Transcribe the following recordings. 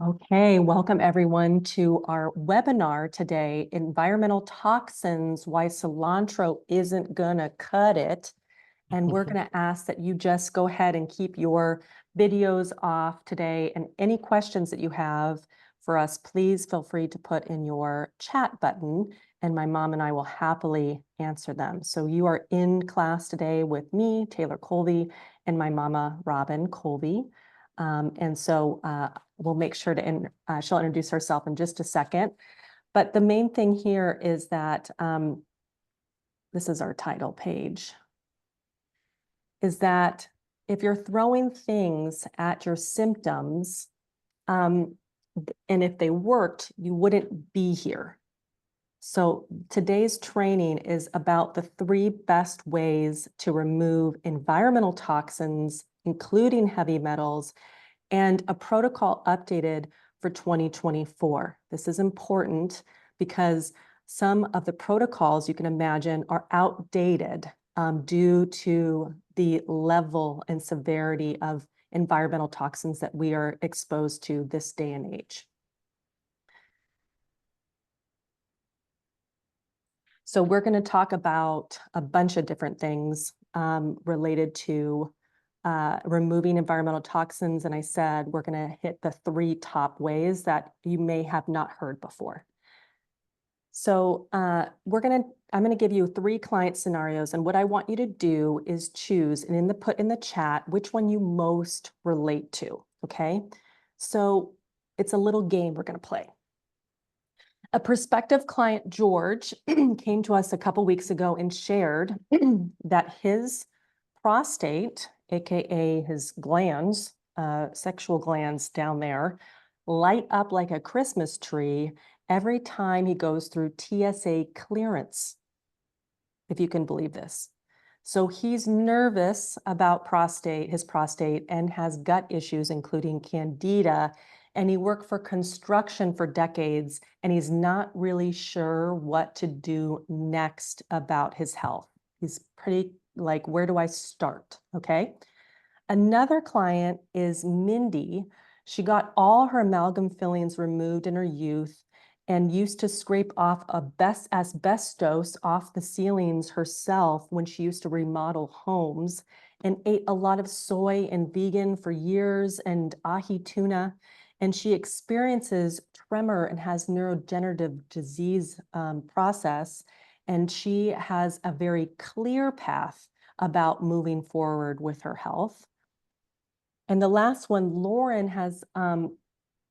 Okay, welcome everyone to our webinar today, Environmental Toxins, Why Cilantro Isn't Gonna Cut It. And we're gonna ask that you just go ahead and keep your videos off today. And any questions that you have for us, please feel free to put in your chat button and my mom and I will happily answer them. So you are in class today with me, Taylor Colby, and my mama, Robin Colby. We'll make sure to, she'll introduce herself in just a second. But the main thing here is that this is our title page, is that if you're throwing things at your symptoms, and if they worked, you wouldn't be here. So today's training is about the 3 best ways to remove environmental toxins, including heavy metals, and a protocol updated for 2024. This is important because some of the protocols you can imagine are outdated due to the level and severity of environmental toxins that we are exposed to this day and age. So we're going to talk about a bunch of different things related to removing environmental toxins. And I said, we're going to hit the 3 top ways that you may have not heard before. So I'm going to give you 3 client scenarios. And what I want you to do is choose and put in the chat which one you most relate to. Okay. So it's a little game we're going to play. A prospective client, George, came to us a couple weeks ago and shared that his prostate, AKA his glands, sexual glands down there, light up like a Christmas tree every time he goes through TSA clearance, if you can believe this. So he's nervous about his prostate, and has gut issues, including candida. And he worked for construction for decades, and he's not really sure what to do next about his health. He's pretty like, where do I start? Okay. Another client is Mindy. She got all her amalgam fillings removed in her youth and used to scrape off asbestos off the ceilings herself when she used to remodel homes, and ate a lot of soy and vegan for years and ahi tuna. And she experiences tremor and has neurodegenerative disease process. And she has a very clear path about moving forward with her health. And the last one, Lauren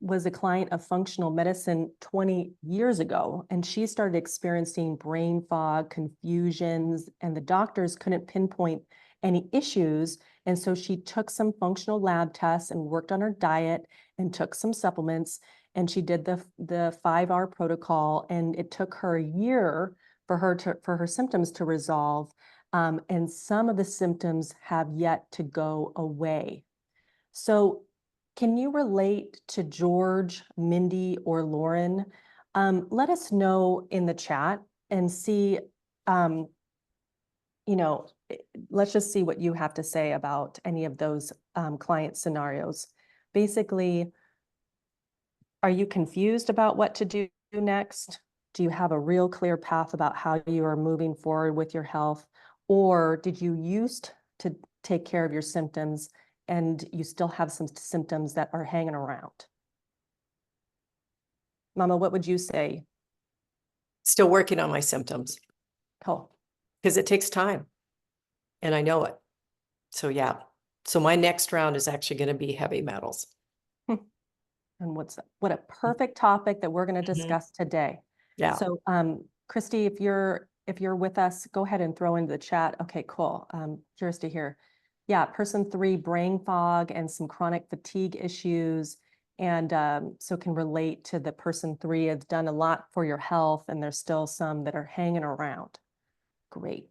was a client of functional medicine 20 years ago, and she started experiencing brain fog, confusions, and the doctors couldn't pinpoint any issues. And so she took some functional lab tests and worked on her diet and took some supplements, and she did the 5R protocol, and it took her a year for her symptoms to resolve. And some of the symptoms have yet to go away. So can you relate to George, Mindy, or Lauren? Let us know in the chat and see, let's just see what you have to say about any of those client scenarios. Basically, are you confused about what to do next? Do you have a real clear path about how you are moving forward with your health? Or did you used to take care of your symptoms and you still have some symptoms that are hanging around? Mama, what would you say? Still working on my symptoms. Oh, because it takes time. And I know it. So yeah. So my next round is actually going to be heavy metals. And what a perfect topic that we're going to discuss today. Yeah. So Christy, if you're with us, go ahead and throw into the chat. Okay, cool. Curious to hear. Yeah, person 3, brain fog and some chronic fatigue issues. And so can relate to the person 3. Has done a lot for your health, and there's still some that are hanging around. Great.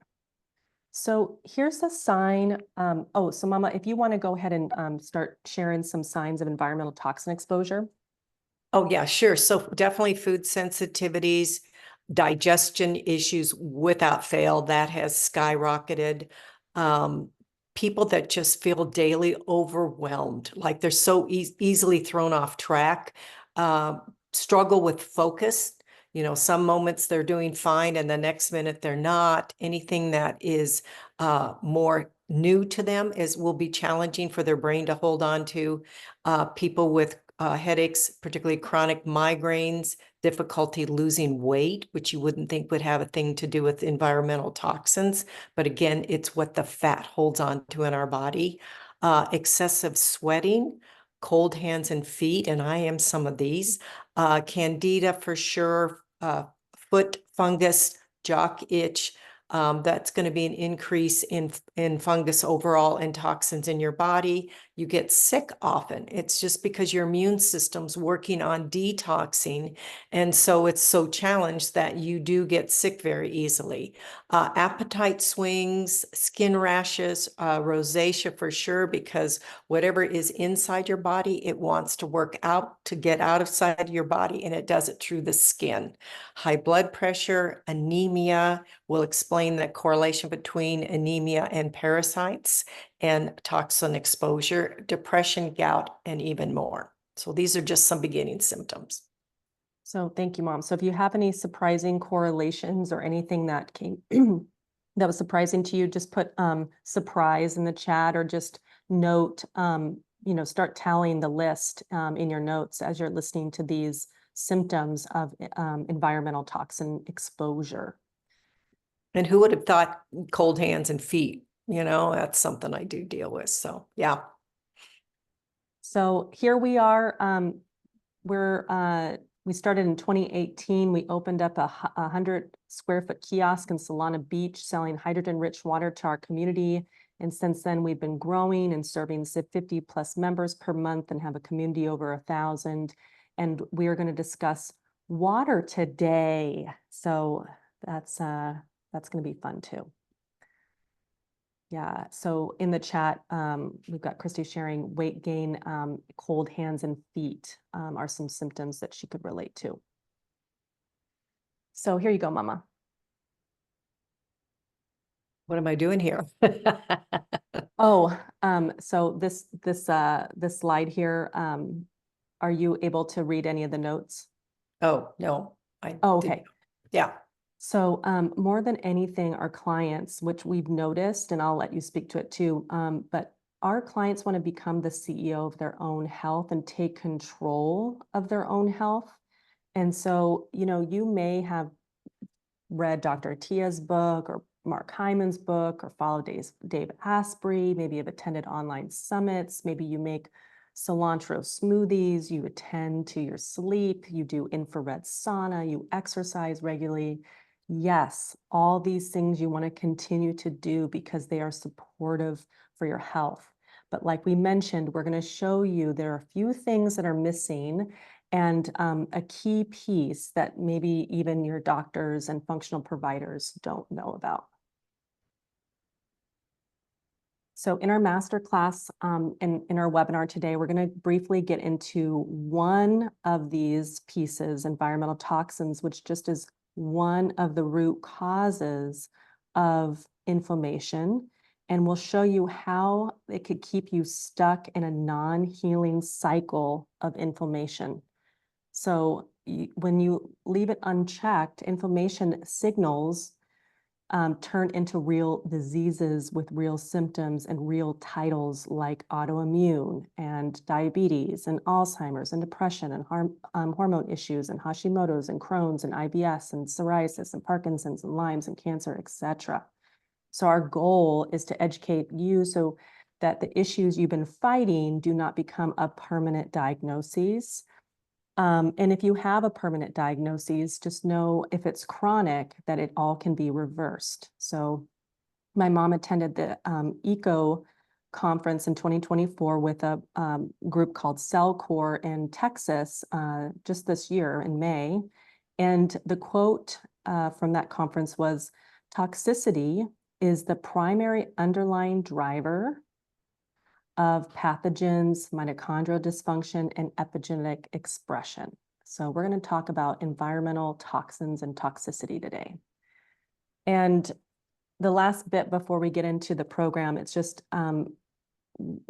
So here's a sign. So Mama, if you want to go ahead and start sharing some signs of environmental toxin exposure. Oh, yeah, sure. So definitely food sensitivities, digestion issues without fail, that has skyrocketed. people that just feel daily overwhelmed, like they're so easily thrown off track, struggle with focus. You know, some moments they're doing fine and the next minute they're not. Anything that is more new to them will be challenging for their brain to hold on to. People with headaches, particularly chronic migraines, difficulty losing weight, which you wouldn't think would have a thing to do with environmental toxins. But again, it's what the fat holds on to in our body. Excessive sweating, cold hands and feet, and I am some of these. Candida for sure, foot fungus, jock itch. That's going to be an increase in fungus overall and toxins in your body. You get sick often. It's just because your immune system's working on detoxing. And so it's so challenged that you do get sick very easily. Appetite swings, skin rashes, rosacea for sure, because whatever is inside your body, it wants to work out to get outside your body, and it does it through the skin. High blood pressure, anemia. We'll explain the correlation between anemia and parasites and toxin exposure, depression, gout, and even more. So these are just some beginning symptoms. So thank you, Mom. So if you have any surprising correlations or anything that came that was surprising to you, just put surprise in the chat, or just note, start tallying the list in your notes as you're listening to these symptoms of environmental toxin exposure. And who would have thought cold hands and feet? You know, that's something I do deal with. So yeah. So here we are. We started in 2018. We opened up a 100-square-foot kiosk in Solana Beach, selling hydrogen-rich water to our community. And since then, we've been growing and serving 50+ members per month and have a community over 1,000. And we are going to discuss water today. So that's going to be fun too. Yeah, so in the chat, we've got Christy sharing weight gain, cold hands and feet are some symptoms that she could relate to. So here you go, Mama. What am I doing here? Oh, so this slide here, are you able to read any of the notes? Oh, no. Oh, okay. Yeah. So more than anything, our clients, which we've noticed, and I'll let you speak to it too, but our clients want to become the CEO of their own health and take control of their own health. And so, you may have read Dr. Atia's book or Mark Hyman's book, or follow Dave Asprey, maybe have attended online summits, maybe you make cilantro smoothies, you attend to your sleep, you do infrared sauna, you exercise regularly. Yes, all these things you want to continue to do because they are supportive for your health. But like we mentioned, we're going to show you there are a few things that are missing, and a key piece that maybe even your doctors and functional providers don't know about. So in our masterclass, in our webinar today, we're going to briefly get into one of these pieces, environmental toxins, which just is one of the root causes of inflammation. And we'll show you how it could keep you stuck in a non-healing cycle of inflammation. So when you leave it unchecked, inflammation signals turn into real diseases with real symptoms and real titles like autoimmune and diabetes and Alzheimer's and depression and hormone issues and Hashimoto's and Crohn's and IBS and psoriasis and Parkinson's and Lyme's and cancer, etc. So our goal is to educate you so that the issues you've been fighting do not become a permanent diagnosis. And if you have a permanent diagnosis, just know if it's chronic, that it all can be reversed. So my mom attended the ECO conference in 2024 with a group called CellCore in Texas just this year in May. And the quote from that conference was, "Toxicity is the primary underlying driver of pathogens, mitochondrial dysfunction, and epigenetic expression." So we're going to talk about environmental toxins and toxicity today. And the last bit before we get into the program, it's just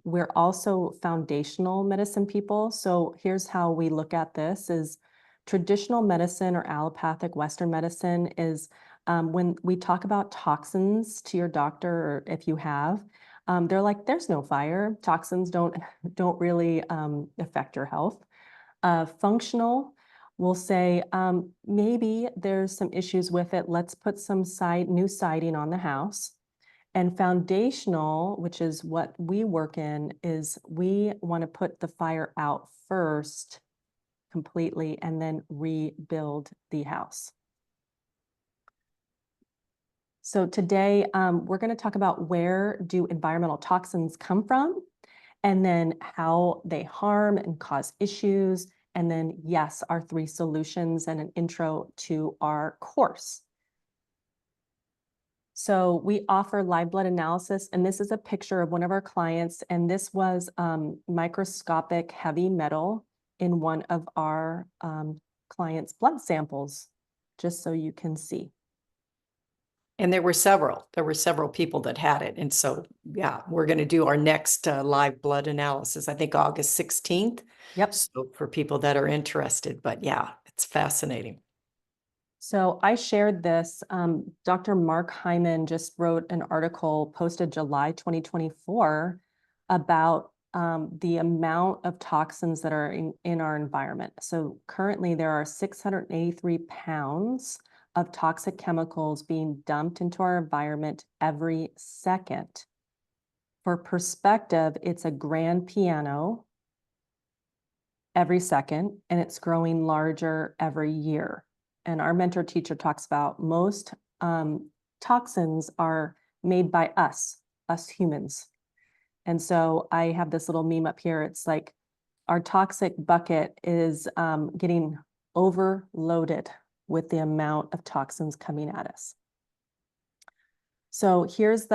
we're also foundational medicine people. So here's how we look at this is traditional medicine or allopathic Western medicine is when we talk about toxins to your doctor, or if you have, they're like, there's no fire. Toxins don't really affect your health. Functional, we'll say, maybe there's some issues with it. Let's put some new siding on the house. And foundational, which is what we work in, is we want to put the fire out first completely and then rebuild the house. So today, we're going to talk about where do environmental toxins come from, and then how they harm and cause issues, and then, yes, our 3 solutions and an intro to our course. So we offer live blood analysis, and this is a picture of one of our clients, and this was microscopic heavy metal in one of our clients' blood samples, just so you can see. And there were several people that had it. And so, yeah, we're going to do our next live blood analysis, I think August 16th. Yep. So for people that are interested, but yeah, it's fascinating. So I shared this. Dr. Mark Hyman just wrote an article posted July 2024 about the amount of toxins that are in our environment. So currently there are 683 pounds of toxic chemicals being dumped into our environment every second. For perspective, it's a grand piano every second, and it's growing larger every year. And our mentor teacher talks about most toxins are made by us humans. And so I have this little meme up here. It's like our toxic bucket is getting overloaded with the amount of toxins coming at us. So here's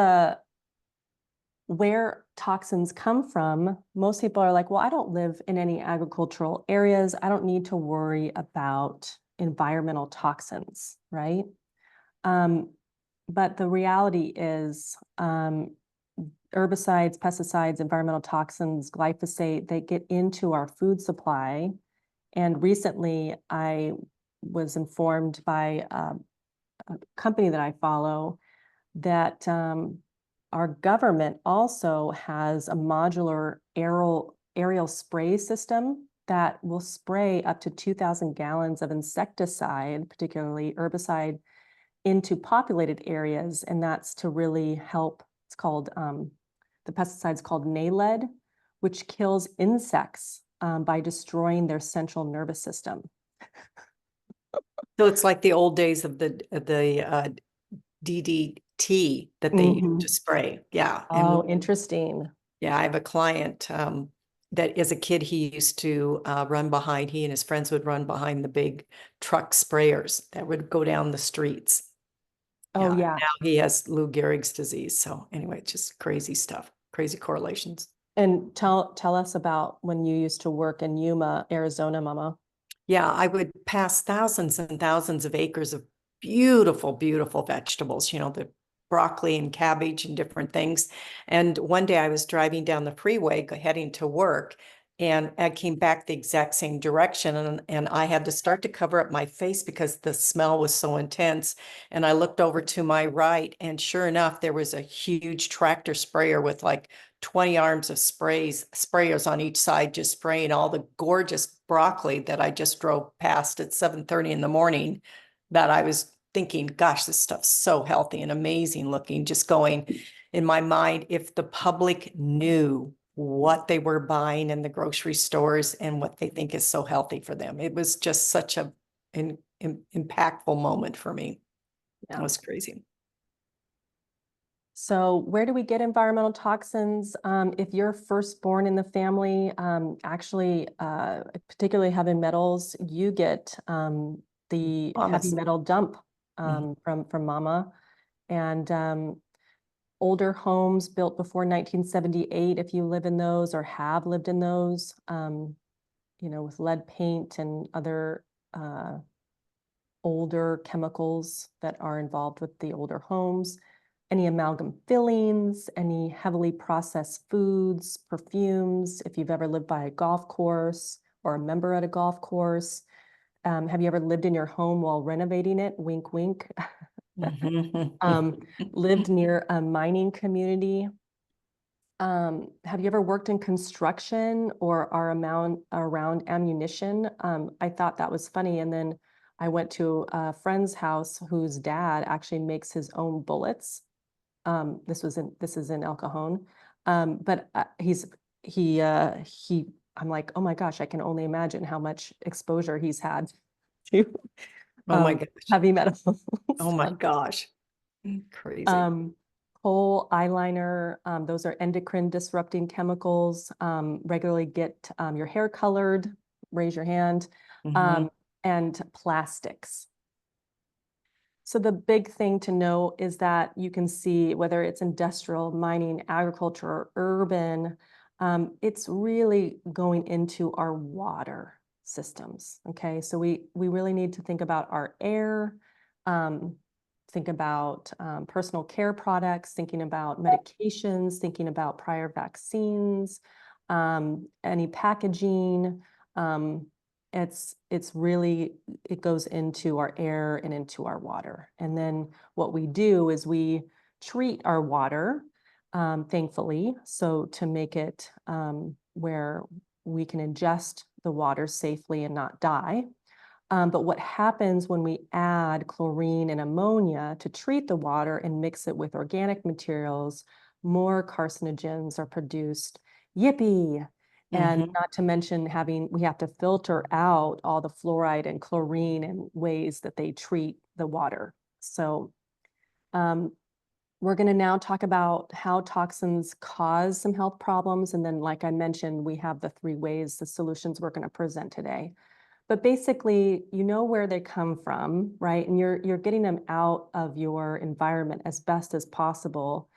where toxins come from. Most people are like, well, I don't live in any agricultural areas. I don't need to worry about environmental toxins, right? But the reality is herbicides, pesticides, environmental toxins, glyphosate, they get into our food supply. And recently I was informed by a company that I follow that our government also has a modular aerial spray system that will spray up to 2,000 gallons of insecticide, particularly herbicide, into populated areas. And that's to really help. It's called, the pesticide's called NALED, which kills insects by destroying their central nervous system. So it's like the old days of the DDT that they used to spray. Yeah. Oh, interesting. Yeah, I have a client that as a kid, he used to he and his friends would run behind the big truck sprayers that would go down the streets. Oh, yeah. Now he has Lou Gehrig's disease. So anyway, just crazy stuff, crazy correlations. And tell us about when you used to work in Yuma, Arizona, Mama. Yeah, I would pass thousands and thousands of acres of beautiful, beautiful vegetables, the broccoli and cabbage and different things. And one day I was driving down the freeway heading to work, and I came back the exact same direction, and I had to start to cover up my face because the smell was so intense. And I looked over to my right, and sure enough, there was a huge tractor sprayer with like 20 arms of sprayers on each side, just spraying all the gorgeous broccoli that I just drove past at 7:30 in the morning, that I was thinking, gosh, this stuff's so healthy and amazing looking, just going in my mind, if the public knew what they were buying in the grocery stores and what they think is so healthy for them. It was just such an impactful moment for me. Yeah. It was crazy. So where do we get environmental toxins? If you're firstborn in the family, particularly heavy metals, you get the heavy metal dump from mama. And older homes built before 1978, if you live in those or have lived in those, with lead paint and other older chemicals that are involved with the older homes. any amalgam fillings, any heavily processed foods, perfumes, if you've ever lived by a golf course or a member at a golf course. Have you ever lived in your home while renovating it? Wink, wink. Lived near a mining community. Have you ever worked in construction or are around ammunition? I thought that was funny. And then I went to a friend's house whose dad actually makes his own bullets. This is in El Cajon. But I'm like, oh my gosh, I can only imagine how much exposure he's had to Oh my gosh. heavy metals. Oh my gosh. Crazy. Kohl, eyeliner, those are endocrine disrupting chemicals. Regularly get your hair colored, raise your hand, and plastics. So the big thing to know is that you can see whether it's industrial, mining, agriculture, or urban, it's really going into our water systems, okay? So we really need to think about our air, think about personal care products, thinking about medications, thinking about prior vaccines, any packaging. It's really, it goes into our air and into our water. And then what we do is we treat our water, thankfully, so to make it where we can ingest the water safely and not die. But what happens when we add chlorine and ammonia to treat the water and mix it with organic materials, more carcinogens are produced. Yippee! And not to mention we have to filter out all the fluoride and chlorine and ways that they treat the water. So we're going to now talk about how toxins cause some health problems. And then, like I mentioned, we have the 3 ways, the solutions we're going to present today. But basically, you know where they come from, right? And you're getting them out of your environment as best as possible.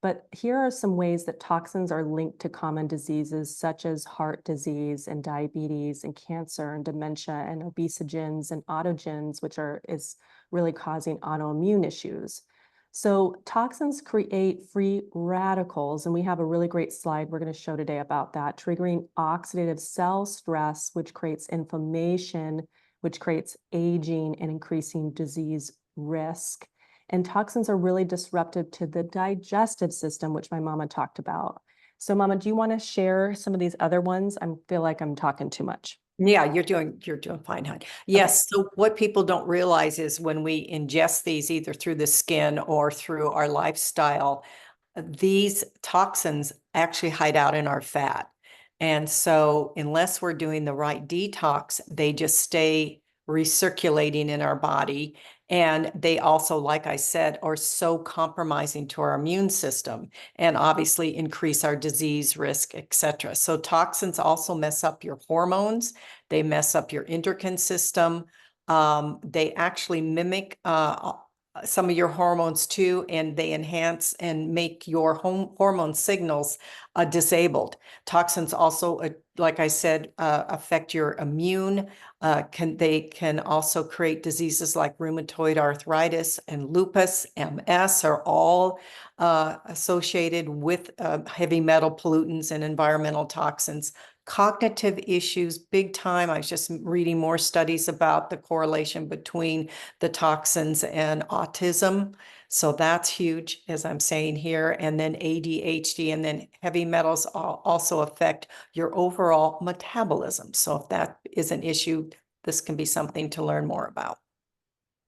But here are some ways that toxins are linked to common diseases such as heart disease and diabetes and cancer and dementia and obesogens and autogens, which is really causing autoimmune issues. So toxins create free radicals, and we have a really great slide we're going to show today about that, triggering oxidative cell stress, which creates inflammation, which creates aging and increasing disease risk. And toxins are really disruptive to the digestive system, which my mama talked about. So Mama, do you want to share some of these other ones? I feel like I'm talking too much. Yeah, you're doing fine, hon. Yes. So what people don't realize is when we ingest these either through the skin or through our lifestyle, these toxins actually hide out in our fat. And so unless we're doing the right detox, they just stay recirculating in our body. And they also, like I said, are so compromising to our immune system and obviously increase our disease risk, etc. So toxins also mess up your hormones. They mess up your endocrine system. They actually mimic some of your hormones too, and they enhance and make your hormone signals disabled. Toxins also, like I said, affect your immune. They can also create diseases like rheumatoid arthritis and lupus, MS are all associated with heavy metal pollutants and environmental toxins. Cognitive issues, big time. I was just reading more studies about the correlation between the toxins and autism. So that's huge, as I'm saying here. And then ADHD, and then heavy metals also affect your overall metabolism. So if that is an issue, this can be something to learn more about.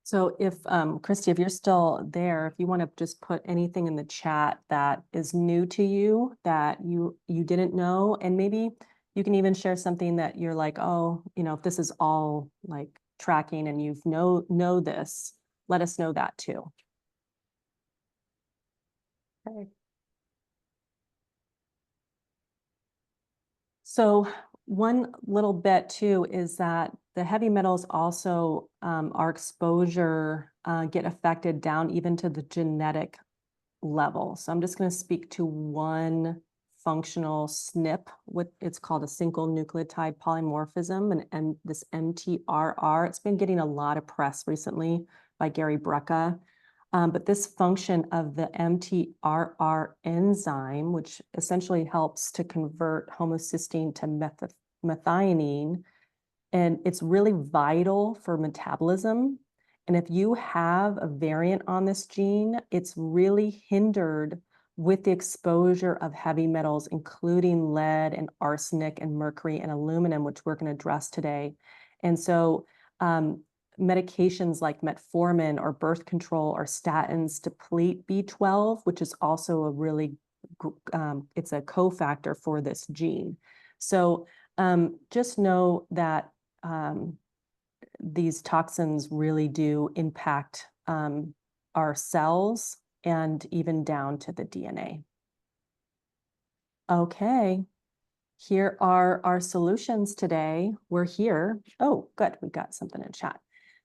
So if, Christy, if you're still there, if you want to just put anything in the chat that is new to you that you didn't know, and maybe you can even share something that you're like, oh, if this is all like tracking and you know this, let us know that too. Okay. So one little bit too is that the heavy metals also, our exposure get affected down even to the genetic level. So I'm just going to speak to one functional SNP. It's called a single nucleotide polymorphism, and this MTRR. It's been getting a lot of press recently by Gary Brecka. But this function of the MTRR enzyme, which essentially helps to convert homocysteine to methionine, and it's really vital for metabolism. And if you have a variant on this gene, it's really hindered with the exposure of heavy metals, including lead and arsenic and mercury and aluminum, which we're going to address today. And so medications like metformin or birth control or statins deplete B12, which is also a really, it's a cofactor for this gene. So just know that these toxins really do impact our cells and even down to the DNA. Okay, here are our solutions today. We're here. Oh, good, we got something in chat.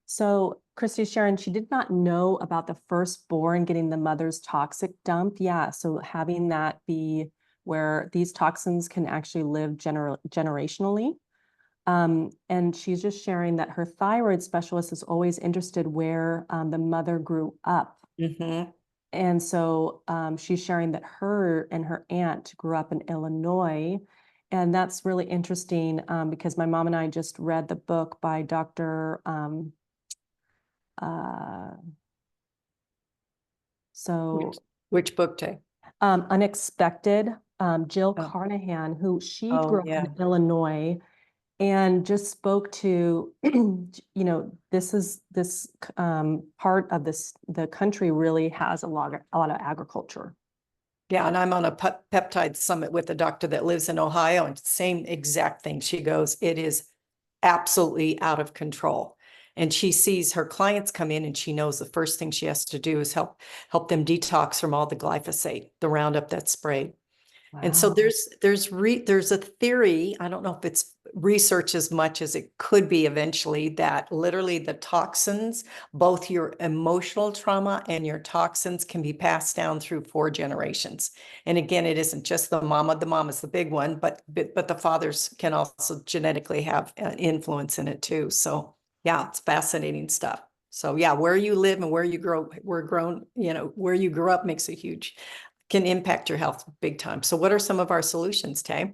So Christy Sharon, she did not know about the firstborn getting the mother's toxic dump. Yeah, so having that be where these toxins can actually live generationally. And she's just sharing that her thyroid specialist is always interested where the mother grew up. Mm-hmm. And so she's sharing that her and her aunt grew up in Illinois. And that's really interesting because my mom and I just read the book by Dr. Which book, Tay? Unexpected, Jill Oh. Carnahan, who she Oh, grew up yeah. in Illinois and just spoke to, you know, this part of the country really has a lot of agriculture. Yeah, and I'm on a peptide summit with a doctor that lives in Ohio, and same exact thing. She goes, it is absolutely out of control. And she sees her clients come in and she knows the first thing she has to do is help them detox from all the glyphosate, the Roundup that's sprayed. And so Wow. there's a theory, I don't know if it's research as much as it could be eventually, that literally the toxins, both your emotional trauma and your toxins, can be passed down through 4 generations. And again, it isn't just the mom is the big one, but the fathers can also genetically have an influence in it too. So yeah, it's fascinating stuff. So yeah, where you live and where you grow, where you grew up makes a huge, can impact your health big time. So what are some of our solutions, Tay?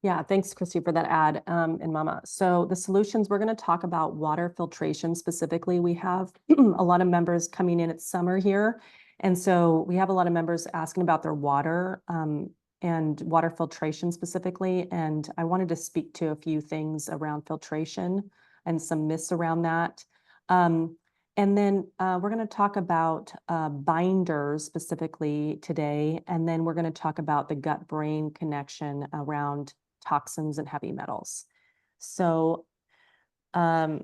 Yeah, thanks, Christy, for that ad and Mama. So the solutions, we're going to talk about water filtration specifically. We have a lot of members coming in. It's summer here. And so we have a lot of members asking about their water and water filtration specifically. And I wanted to speak to a few things around filtration and some myths around that. And then we're going to talk about binders specifically today. And then we're going to talk about the gut-brain connection around toxins and heavy metals. So, but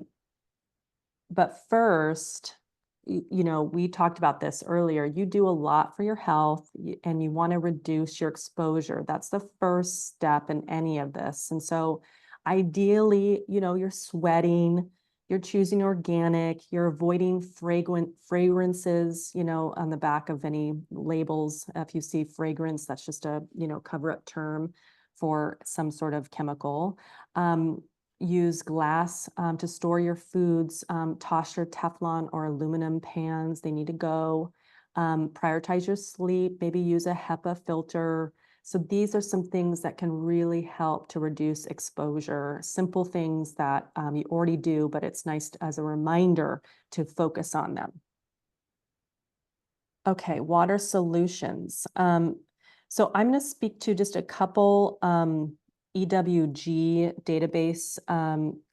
first, you know, we talked about this earlier. You do a lot for your health and you want to reduce your exposure. That's the first step in any of this. And so ideally, you know, you're sweating, you're choosing organic, you're avoiding fragrances, you know, on the back of any labels. If you see fragrance, that's just a, you know, cover-up term for some sort of chemical. Use glass to store your foods. Toss your Teflon or aluminum pans. They need to go. Prioritize your sleep. Maybe use a HEPA filter. So these are some things that can really help to reduce exposure. Simple things that you already do, but it's nice as a reminder to focus on them. Okay, water solutions. So I'm going to speak to just a couple EWG database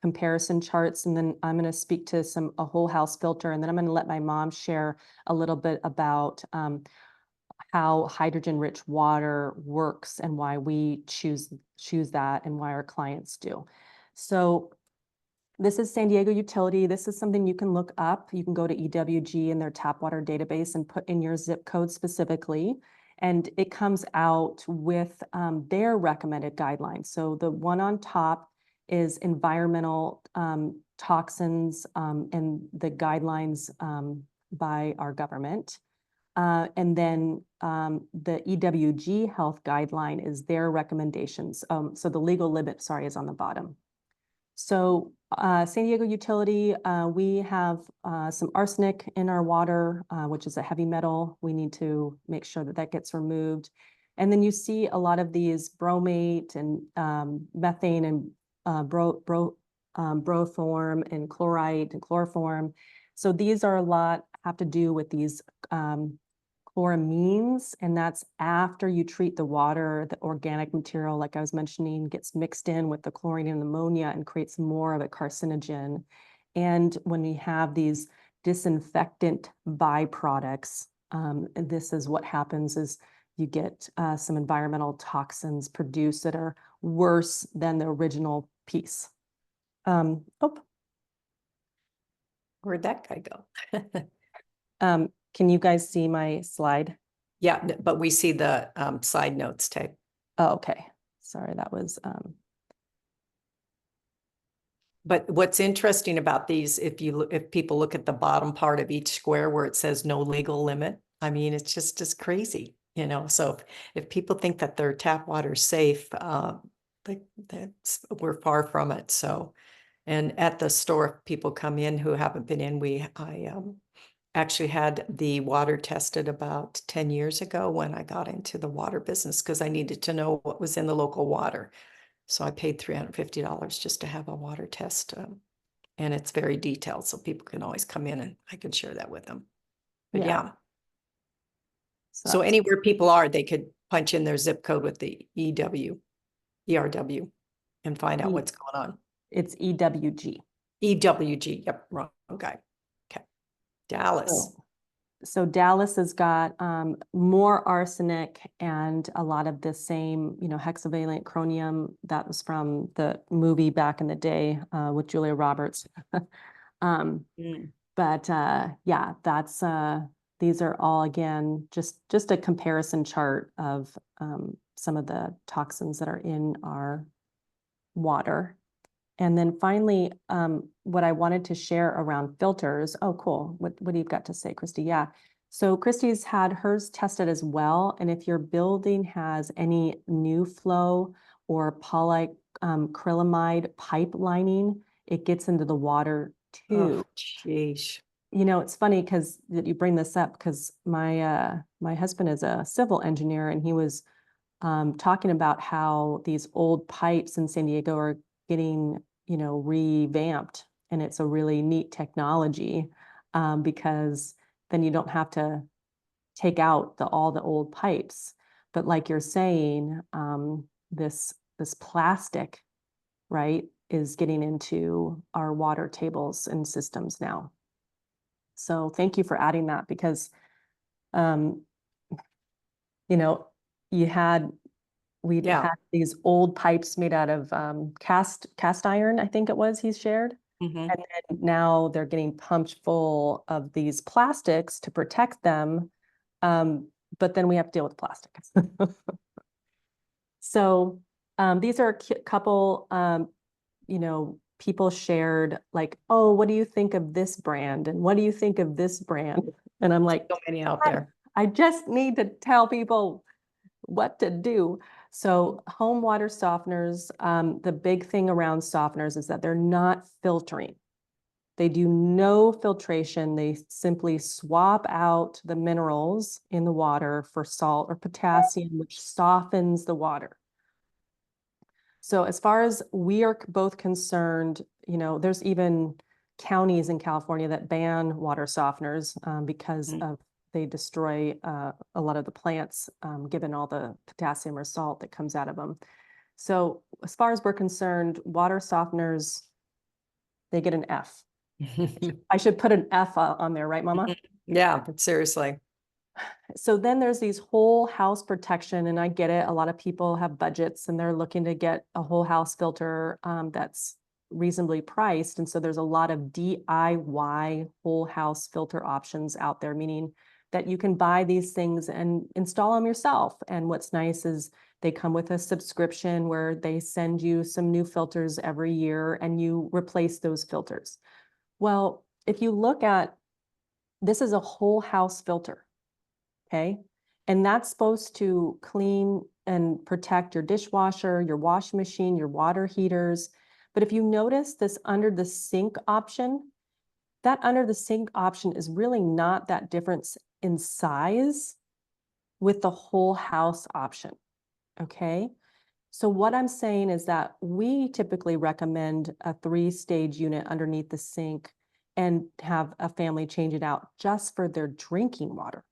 comparison charts, and then I'm going to speak to a whole house filter, and then I'm going to let my mom share a little bit about how hydrogen-rich water works and why we choose that and why our clients do. So this is San Diego Utility. This is something you can look up. You can go to EWG in their tap water database and put in your zip code specifically. And it comes out with their recommended guidelines. So the one on top is environmental toxins and the guidelines by our government. And then the EWG health guideline is their recommendations. So the legal limit, sorry, is on the bottom. So San Diego Utility, we have some arsenic in our water, which is a heavy metal. We need to make sure that that gets removed. And then you see a lot of these bromate and methane and broform and chlorite and chloroform. So these are a lot have to do with these chloramines, and that's after you treat the water, the organic material, like I was mentioning, gets mixed in with the chlorine and ammonia and creates more of a carcinogen. And when we have these disinfectant byproducts, and this is what happens is you get some environmental toxins produced that are worse than the original piece. Oh, Where'd that guy go? can you guys see my slide? Yeah, but we see the side notes tag. Oh, okay. Sorry, that was But what's interesting about these, if people look at the bottom part of each square where it says no legal limit, I mean, it's just crazy, you know. So if people think that their tap water is safe, we're far from it. So, and at the store, if people come in who haven't been in, I actually had the water tested about 10 years ago when I got into the water business because I needed to know what was in the local water. So I paid $350 just to have a water test. And it's very detailed, so people can always come in and I can share that with them. But yeah. So anywhere people are, they could punch in their zip code with the ERW and find out what's going on. It's EWG. EWG, yep, wrong guy. Okay. Dallas. So Dallas has got more arsenic and a lot of the same, you know, hexavalent chromium that was from the movie back in the day with Julia Roberts. But yeah, that's these are all, again, just a comparison chart of some of the toxins that are in our water. And then finally, what I wanted to share around filters. Oh, cool. What do you got to say, Christy? Yeah. So Christy's had hers tested as well. And if your building has any new flow or polyacrylamide pipe lining, it gets into the water too. Oh, geez. You know, it's funny because you bring this up because my husband is a civil engineer, and he was talking about how these old pipes in San Diego are getting, you know, revamped. And it's a really neat technology because then you don't have to take out all the old pipes. But like you're saying, this plastic, right, is getting into our water tables and systems now. So thank you for adding that because, you know, we'd had these old pipes made out of cast iron, I think it was he's shared. And then now they're getting pumped full of these plastics to protect them. But then we have to deal with plastic. So these are a couple, you know, people shared like, oh, what do you think of this brand? And what do you think of this brand? And I'm like, so many out there. I just need to tell people what to do. So home water softeners, the big thing around softeners is that they're not filtering. They do no filtration. They simply swap out the minerals in the water for salt or potassium, which softens the water. So as far as we are both concerned, you know, there's even counties in California that ban water softeners because of they destroy a lot of the plants, given all the potassium or salt that comes out of them. So as far as we're concerned, water softeners, they get an F. I should put an F on there, right, Mama? Yeah, but seriously. So then there's these whole house protection, and I get it. A lot of people have budgets and they're looking to get a whole house filter that's reasonably priced. And so there's a lot of DIY whole house filter options out there, meaning that you can buy these things and install them yourself. And what's nice is they come with a subscription where they send you some new filters every year and you replace those filters. Well, if you look at, this is a whole house filter, okay? And that's supposed to clean and protect your dishwasher, your washing machine, your water heaters. But if you notice this under the sink option, that under the sink option is really not that difference in size with the whole house option, okay? So what I'm saying is that we typically recommend a 3-stage unit underneath the sink and have a family change it out just for their drinking water.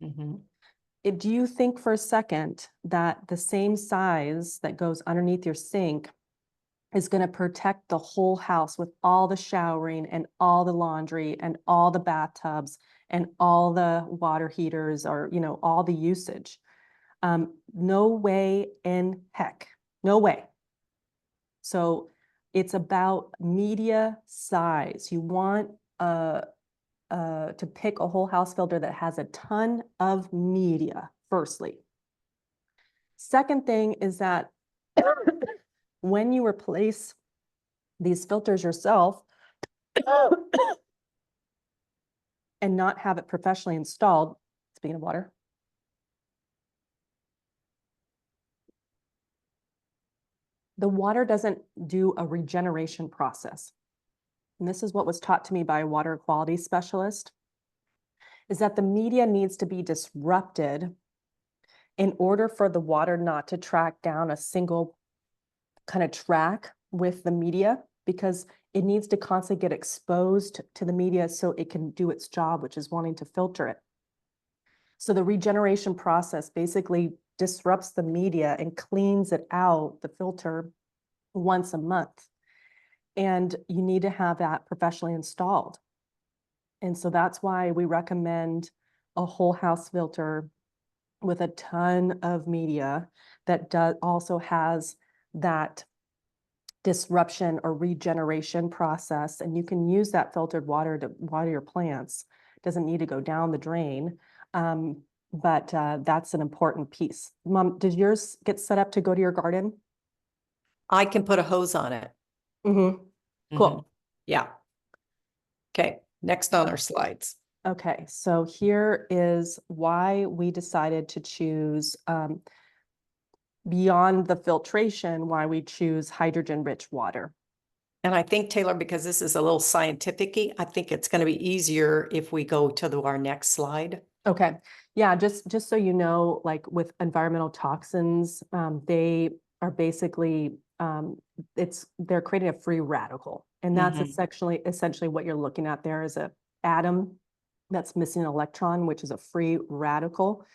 Mhm. Do you think for a second that the same size that goes underneath your sink is going to protect the whole house with all the showering and all the laundry and all the bathtubs and all the water heaters, or, you know, all the usage? No way in heck. No way. So it's about media size. You want to pick a whole house filter that has a ton of media, firstly. Second thing is that when you replace these filters yourself and not have it professionally installed, speaking of water, the water doesn't do a regeneration process. And this is what was taught to me by a water quality specialist, is that the media needs to be disrupted in order for the water not to track down a single kind of track with the media, because it needs to constantly get exposed to the media so it can do its job, which is wanting to filter it. So the regeneration process basically disrupts the media and cleans it out, the filter, once a month. And you need to have that professionally installed. And so that's why we recommend a whole house filter with a ton of media that also has that disruption or regeneration process. And you can use that filtered water to water your plants. It doesn't need to go down the drain. But that's an important piece. Mom, did yours get set up to go to your garden? I can put a hose on it. Mm-hmm. Cool. Yeah. Okay, next on our slides. Okay, so here is why we decided to choose, beyond the filtration, why we choose hydrogen-rich water. And I think, Taylor, because this is a little scientific-y, I think it's going to be easier if we go to our next slide. Okay, yeah, just so you know, like with environmental toxins, they are basically, they're creating a free radical. And that's essentially what you're looking at there is a atom that's missing an electron, which is a free radical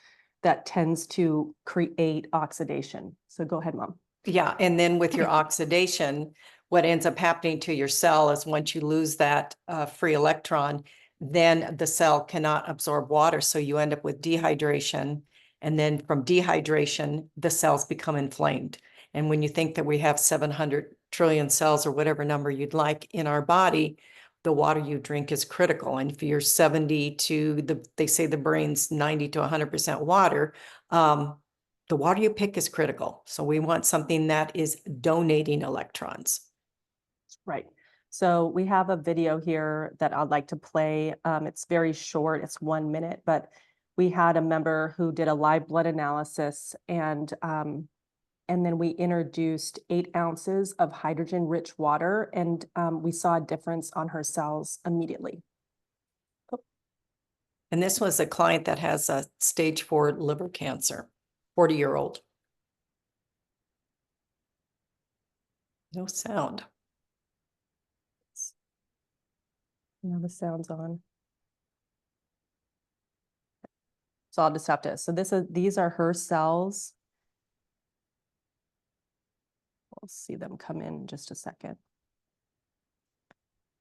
that tends to create oxidation. So go ahead, Mom. Yeah, and then with your oxidation, what ends up happening to your cell is once you lose that free electron, then the cell cannot absorb water. So you end up with dehydration. And then from dehydration, the cells become inflamed. And when you think that we have 700 trillion cells or whatever number you'd like in our body, the water you drink is critical. And if you're 70 to they say the brain's 90 to 100% water, the water you pick is critical. So we want something that is donating electrons. Right. So we have a video here that I'd like to play. It's very short, it's 1 minute, but we had a member who did a live blood analysis, and then we introduced 8 ounces of hydrogen-rich water, and we saw a difference on her cells immediately. And this was a client that has a stage 4 liver cancer, 40-year-old. No sound. Now the sound's on. So I'll just have to, so these are her cells. We'll see them come in just a second.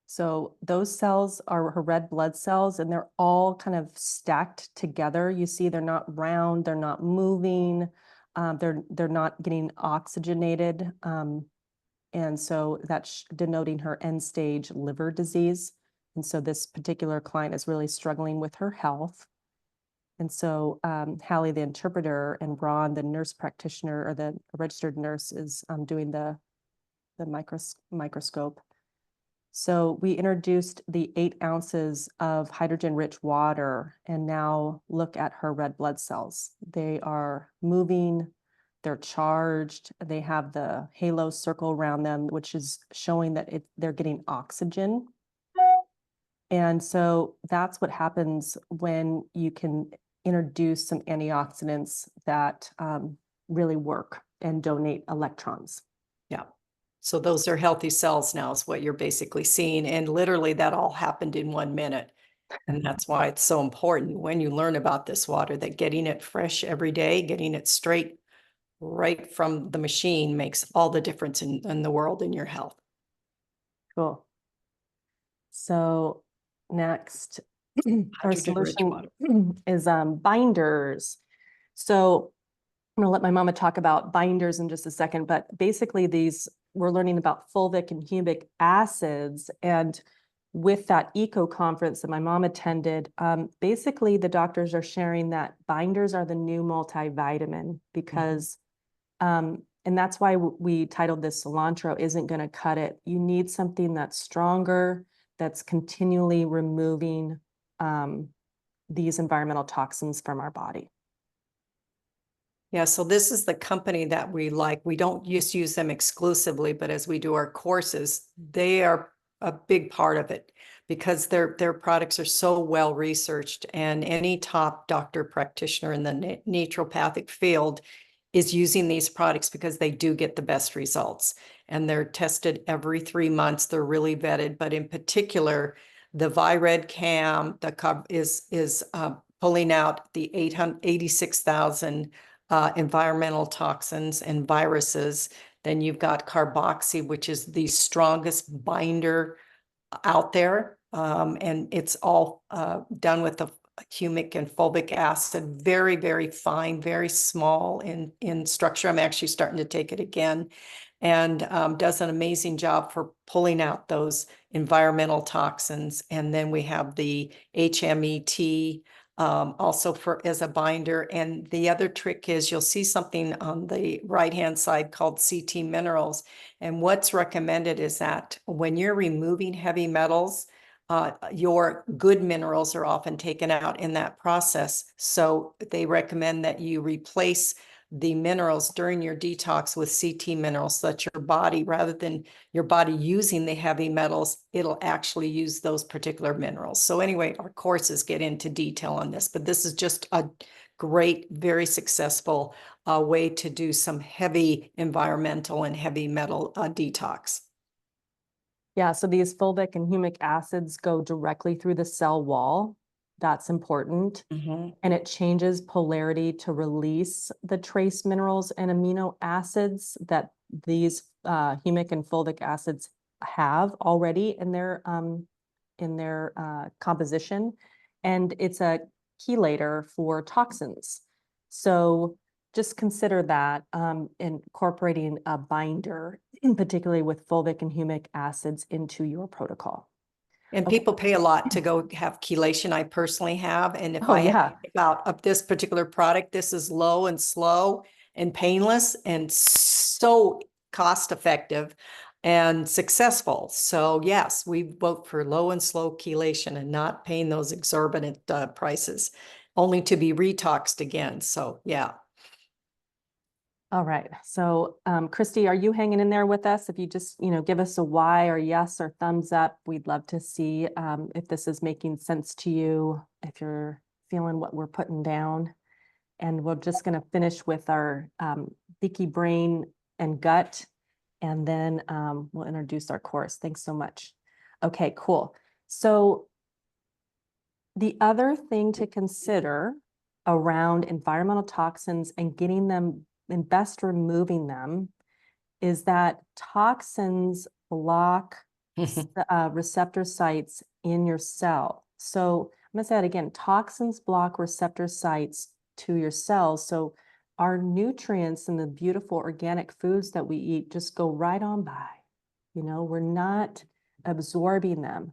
So those cells are her red blood cells, and they're all kind of stacked together. You see they're not round, they're not moving, they're not getting oxygenated. And so that's denoting her end-stage liver disease. And so this particular client is really struggling with her health. And so Hallie, the interpreter, and Ron, the nurse practitioner or the registered nurse, is doing the microscope. So we introduced the 8 ounces of hydrogen-rich water, and now look at her red blood cells. They are moving, they're charged, they have the halo circle around them, which is showing that they're getting oxygen. And so that's what happens when you can introduce some antioxidants that really work and donate electrons. Yeah. So those are healthy cells now is what you're basically seeing. And literally that all happened in 1 minute. And that's why it's so important when you learn about this water, that getting it fresh every day, getting it straight right from the machine makes all the difference in the world in your health. Cool. So next, our Hydrogen-rich solution water. is binders. So I'm going to let my mama talk about binders in just a second, but basically we're learning about fulvic and humic acids. And with that eco conference that my mom attended, basically the doctors are sharing that binders are the new multivitamin because, and that's why we titled this Cilantro Isn't Going to Cut It. You need something that's stronger, that's continually removing these environmental toxins from our body. Yeah, so this is the company that we like. We don't just use them exclusively, but as we do our courses, they are a big part of it because their products are so well researched, and any top doctor practitioner in the naturopathic field is using these products because they do get the best results. And they're tested every 3 months. They're really vetted, but in particular, the Vired Cam is pulling out the 86,000 environmental toxins and viruses. Then you've got carboxy, which is the strongest binder out there. And it's all done with the humic and fulvic acid, very, very fine, very small in structure. I'm actually starting to take it again, and does an amazing job for pulling out those environmental toxins. And then we have the HMET also as a binder. And the other trick is you'll see something on the right-hand side called CT minerals. And what's recommended is that when you're removing heavy metals, your good minerals are often taken out in that process. So they recommend that you replace the minerals during your detox with CT minerals so that your body, rather than your body using the heavy metals, it'll actually use those particular minerals. So anyway, our courses get into detail on this, but this is just a great, very successful way to do some heavy environmental and heavy metal detox. Yeah, so these fulvic and humic acids go directly through the cell wall. That's important. And it changes polarity to release the trace minerals and amino acids that these humic and fulvic acids have already in their composition. And it's a chelator for toxins. So just consider that incorporating a binder, particularly with fulvic and humic acids, into your protocol. And people pay a lot to go have chelation. I personally have. And if Oh, I yeah. have about this particular product, this is low and slow and painless and so cost effective and successful. So yes, we vote for low and slow chelation and not paying those exorbitant prices, only to be retoxed again. So yeah. All right. So, Christy, are you hanging in there with us? If you just, give us a Y or yes or thumbs up, we'd love to see if this is making sense to you, if you're feeling what we're putting down. And we're just going to finish with our leaky brain and gut, and then we'll introduce our course. Thanks so much. Okay, cool. So the other thing to consider around environmental toxins and getting them and best removing them is that toxins block receptor sites in your cell. So I'm going to say that again, toxins block receptor sites to your cells. So our nutrients and the beautiful organic foods that we eat just go right on by. We're not absorbing them.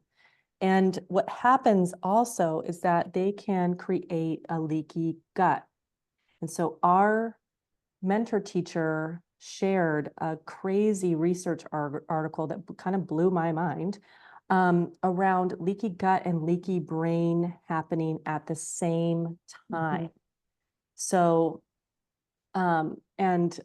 And what happens also is that they can create a leaky gut. And so our mentor teacher shared a crazy research article that kind of blew my mind around leaky gut and leaky brain happening at the same time. So And,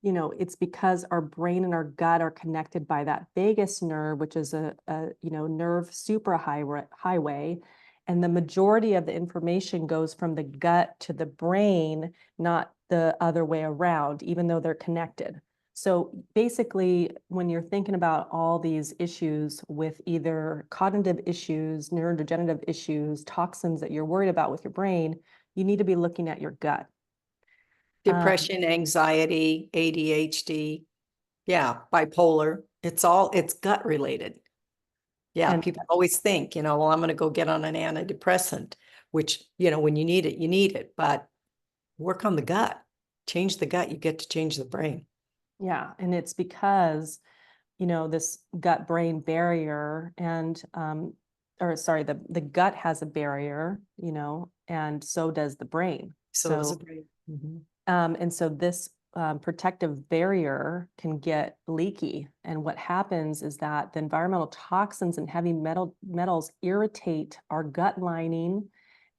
you know, it's because our brain and our gut are connected by that vagus nerve, which is a nerve superhighway. And the majority of the information goes from the gut to the brain, not the other way around, even though they're connected. So basically, when you're thinking about all these issues with either cognitive issues, neurodegenerative issues, toxins that you're worried about with your brain, you need to be looking at your gut. Depression, anxiety, ADHD, yeah, bipolar. It's gut related. Yeah, And people always think, well, I'm going to go get on an antidepressant, which, when you need it, but work on the gut, change the gut, you get to change the brain. yeah, and it's because, this gut-brain barrier and, the gut has a barrier, and so does the brain. So does the brain. And so this protective barrier can get leaky. And what happens is that the environmental toxins and heavy metals irritate our gut lining.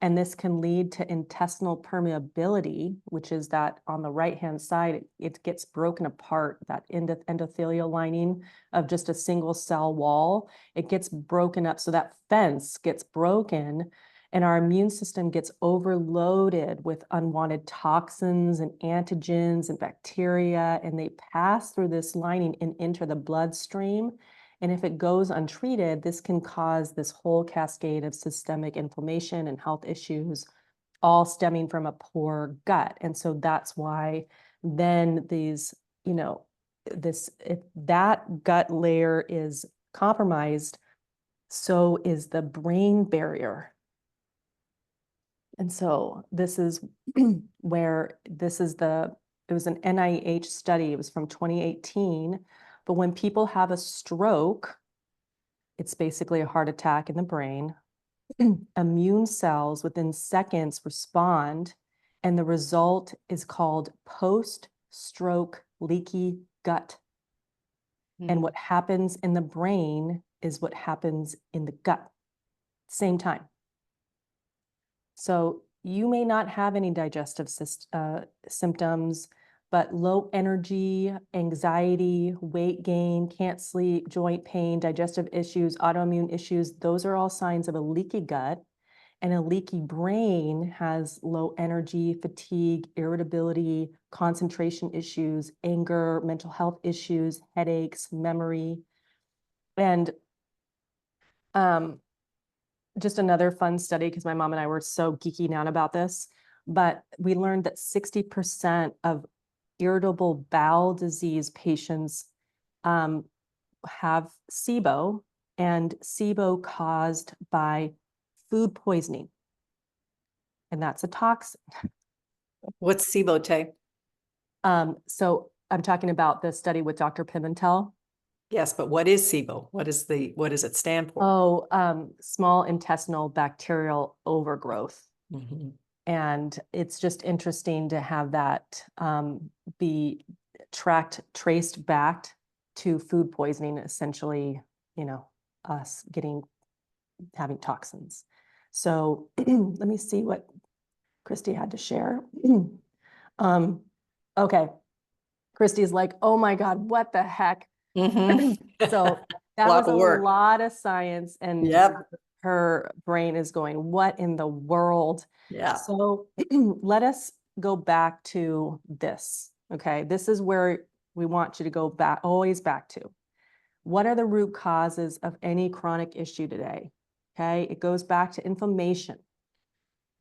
And this can lead to intestinal permeability, which is that on the right-hand side, it gets broken apart, that endothelial lining of just a single cell wall. It gets broken up. So that fence gets broken and our immune system gets overloaded with unwanted toxins and antigens and bacteria, and they pass through this lining and enter the bloodstream. And if it goes untreated, this can cause this whole cascade of systemic inflammation and health issues, all stemming from a poor gut. And so that's why then these, if that gut layer is compromised, so is the brain barrier. And so this is where it was an NIH study, it was from 2018, but when people have a stroke, it's basically a heart attack in the brain, immune cells within seconds respond, and the result is called post-stroke leaky gut. And what happens in the brain is what happens in the gut, same time. So you may not have any digestive symptoms, but low energy, anxiety, weight gain, can't sleep, joint pain, digestive issues, autoimmune issues, those are all signs of a leaky gut. And a leaky brain has low energy, fatigue, irritability, concentration issues, anger, mental health issues, headaches, memory. And just another fun study, because my mom and I were so geeking out about this, but we learned that 60% of irritable bowel disease patients have SIBO, and SIBO caused by food poisoning. And that's a toxin. What's SIBO, Tay? So I'm talking about the study with Dr. Pimentel. Yes, but what is SIBO? What does it stand for? Oh, small intestinal bacterial overgrowth. And it's just interesting to have that be traced back to food poisoning, essentially, us having toxins. So let me see what Christy had to share. Okay. Christy's like, oh my God, what the heck? So that was a lot of science, and her brain is going, what in the world? Yeah. So let us go back to this. Okay. This is where we want you to go back, always back to. What are the root causes of any chronic issue today? Okay. It goes back to inflammation.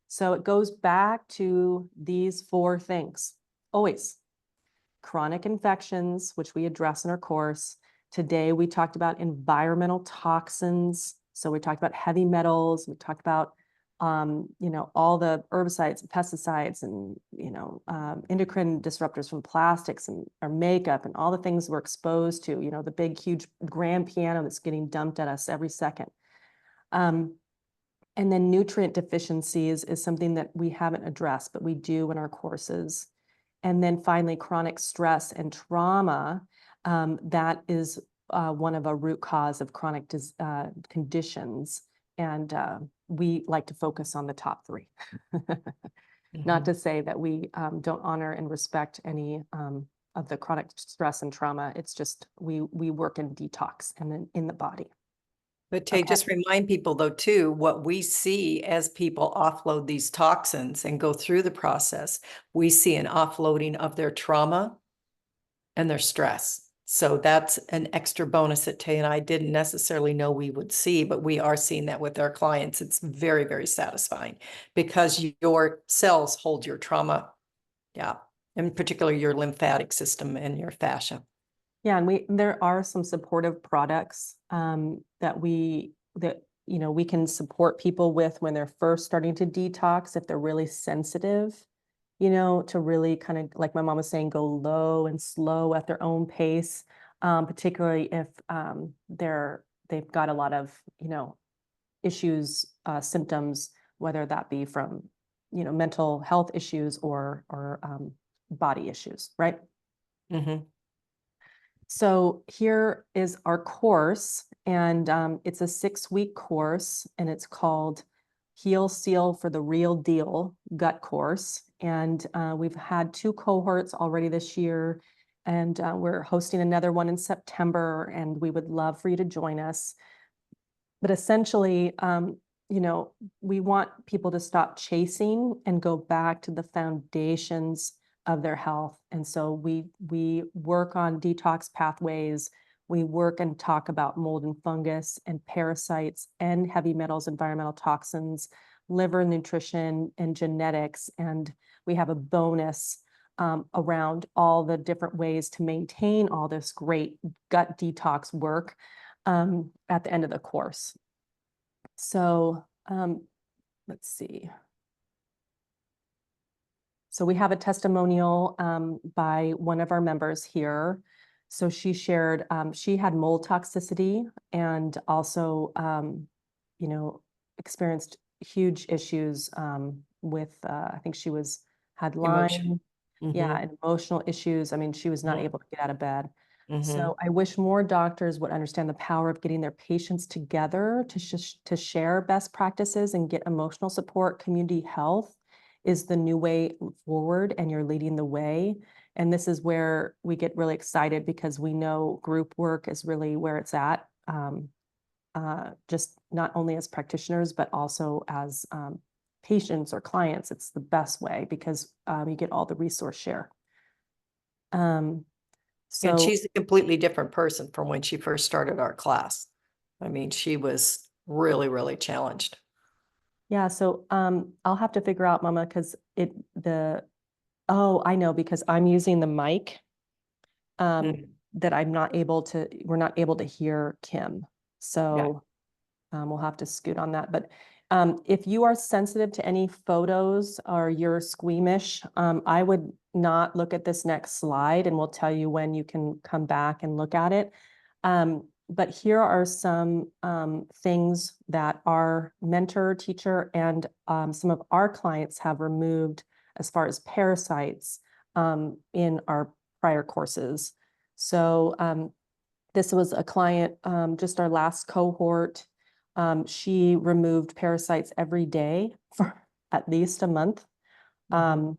So it goes back to these four things. Always. Chronic infections, which we address in our course. Today, we talked about environmental toxins. So we talked about heavy metals. We talked about, all the herbicides and pesticides and, endocrine disruptors from plastics and our makeup and all the things we're exposed to, the big, huge grand piano that's getting dumped at us every second. And then nutrient deficiencies is something that we haven't addressed, but we do in our courses. And then finally, chronic stress and trauma, that is one of a root cause of chronic conditions. And we like to focus on the top three. Not to say that we don't honor and respect any of the chronic stress and trauma. It's just we work in detox and in the body. But Tay, just remind people though, too, what we see as people offload these toxins and go through the process, we see an offloading of their trauma and their stress. So that's an extra bonus that Tay and I didn't necessarily know we would see, but we are seeing that with our clients. It's very, very satisfying because your cells hold your trauma. Yeah. In particular, your lymphatic system and your fascia. Yeah, and there are some supportive products that we can support people with when they're first starting to detox if they're really sensitive, to really kind of, like my mom was saying, go low and slow at their own pace, particularly if they've got a lot of issues, symptoms, whether that be from mental health issues or body issues, right? Mm-hmm. So here is our course, and it's a 6-week course, and it's called Heal Seal for the Real Deal Gut Course. And we've had 2 cohorts already this year, and we're hosting another one in September, and we would love for you to join us. But essentially, we want people to stop chasing and go back to the foundations of their health. And so we work on detox pathways. We work and talk about mold and fungus and parasites and heavy metals, environmental toxins, liver nutrition and genetics. And we have a bonus around all the different ways to maintain all this great gut detox work at the end of the course. So let's see. So we have a testimonial by one of our members here. So she shared she had mold toxicity and also, experienced huge issues with, I think she had Lyme, yeah, and emotional issues. I mean, she was not able to get out of bed. So I wish more doctors would understand the power of getting their patients together to share best practices and get emotional support. Community health is the new way forward, and you're leading the way. And this is where we get really excited because we know group work is really where it's at, just not only as practitioners, but also as patients or clients. It's the best way because you get all the resource share. And she's a completely different person from when she first started our class. I mean, she was really, really challenged. Yeah, so I'll have to figure out, Mama, because I know, because I'm using the mic that we're not able to hear Kim. So we'll have to scoot on that. But if you are sensitive to any photos or you're squeamish, I would not look at this next slide, and we'll tell you when you can come back and look at it. But here are some things that our mentor, teacher, and some of our clients have removed as far as parasites in our prior courses. So this was a client, just our last cohort. She removed parasites every day for at least a month. And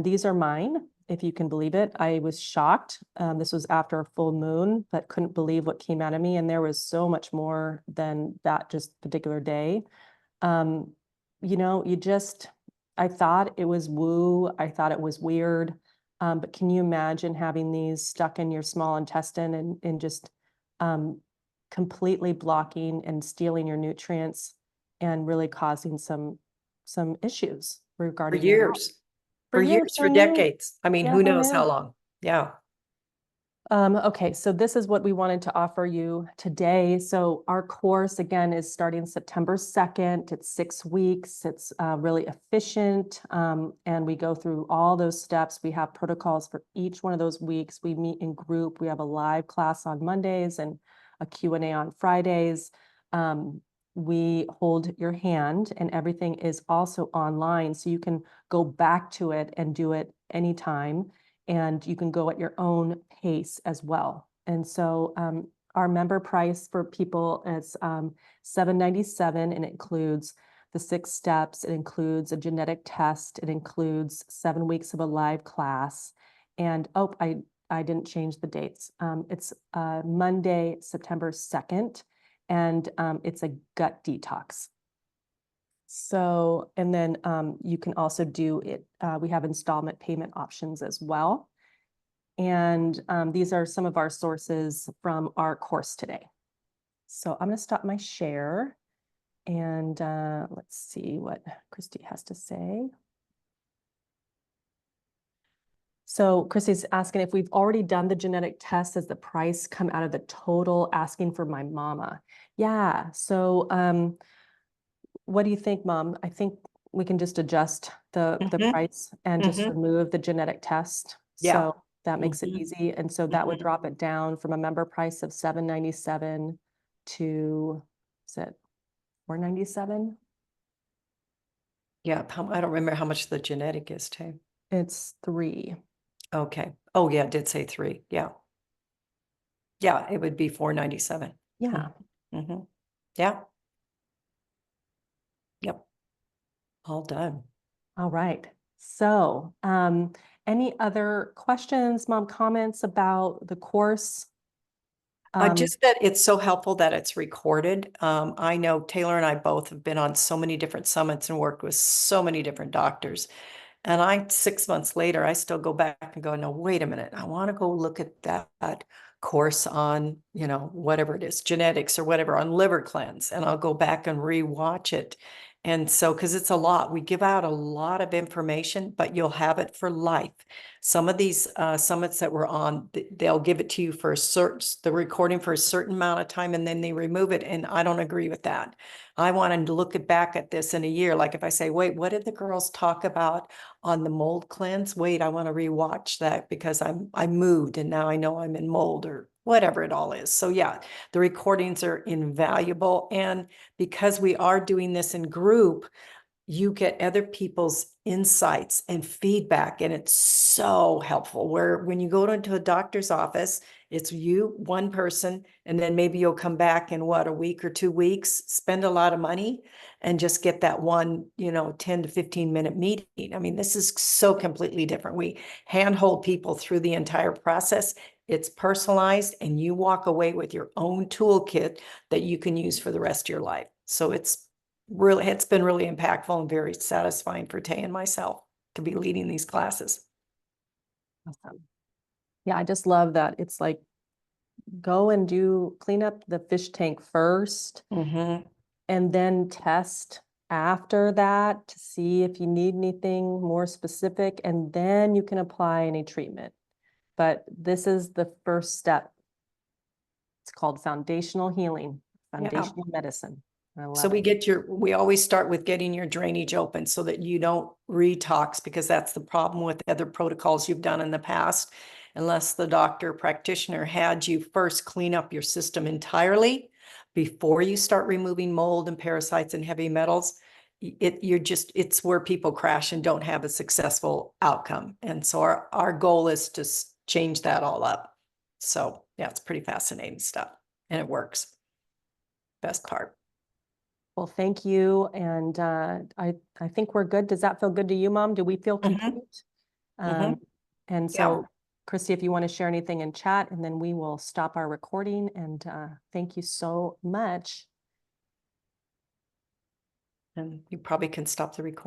these are mine, if you can believe it. I was shocked. This was after a full moon, but couldn't believe what came out of me. And there was so much more than that just particular day. I thought it was woo. I thought it was weird. But can you imagine having these stuck in your small intestine and just completely blocking and stealing your nutrients and really causing some issues regarding For years. For years, for decades. I mean, who knows how long? Yeah. Okay, so this is what we wanted to offer you today. So our course, again, is starting September 2nd. It's 6 weeks. It's really efficient. And we go through all those steps. We have protocols for each one of those weeks. We meet in group. We have a live class on Mondays and a Q&A on Fridays. We hold your hand, and everything is also online. So you can go back to it and do it anytime. And you can go at your own pace as well. And so our member price for people is $797, and it includes the 6 steps. It includes a genetic test. It includes 7 weeks of a live class. And, oh, I didn't change the dates. It's Monday, September 2nd, and it's a gut detox. So, and then you can also do it, we have installment payment options as well. And these are some of our sources from our course today. So I'm going to stop my share and let's see what Christy has to say. So Christy's asking if we've already done the genetic test, does the price come out of the total, asking for my mama? Yeah. So what do you think, Mom? I think we can just adjust the price and just remove the genetic test. Yeah. So that makes it easy. And so that would drop it down from a member price of $797 to, is it $497? Yeah, I don't remember how much the genetic is, too. It's $3. Okay. Oh, yeah, it did say 3. Yeah. Yeah, it would be $497. Yeah. Yeah. Yep. All done. All right. So any other questions, Mom, comments about the course? Just that it's so helpful that it's recorded. I know Taylor and I both have been on so many different summits and worked with so many different doctors. And 6 months later, I still go back and go, no, wait a minute. I want to go look at that course on, whatever it is, genetics or whatever, on liver cleanse. And I'll go back and rewatch it. And so, because it's a lot, we give out a lot of information, but you'll have it for life. Some of these summits that we're on, they'll give it to you for the recording for a certain amount of time, and then they remove it. And I don't agree with that. I want to look back at this in a year. Like if I say, wait, what did the girls talk about on the mold cleanse? Wait, I want to rewatch that because I moved and now I know I'm in mold or whatever it all is. So yeah, the recordings are invaluable. And because we are doing this in group, you get other people's insights and feedback, and it's so helpful. Where when you go into a doctor's office, it's you, one person, and then maybe you'll come back in a week or 2 weeks, spend a lot of money, and just get that one, 10 to 15-minute meeting. I mean, this is so completely different. We handhold people through the entire process. It's personalized, and you walk away with your own toolkit that you can use for the rest of your life. So it's been really impactful and very satisfying for Tay and myself to be leading these classes. Awesome. Yeah, I just love that. It's like, go and clean up the fish tank first and then test after that to see if you need anything more specific, and then you can apply any treatment. But this is the first step. It's called foundational healing, foundational medicine. I love So it. we always start with getting your drainage open so that you don't retox, because that's the problem with other protocols you've done in the past. Unless the doctor practitioner had you first clean up your system entirely before you start removing mold and parasites and heavy metals, it's where people crash and don't have a successful outcome. And so our goal is to change that all up. So yeah, it's pretty fascinating stuff, and it works. Best part. Well, thank you. And I think we're good. Does that feel good to you, Mom? Do we feel complete? And so, Christy, if you want to share anything in chat, and then we will stop our recording. And thank you so much. And you probably can stop the recording.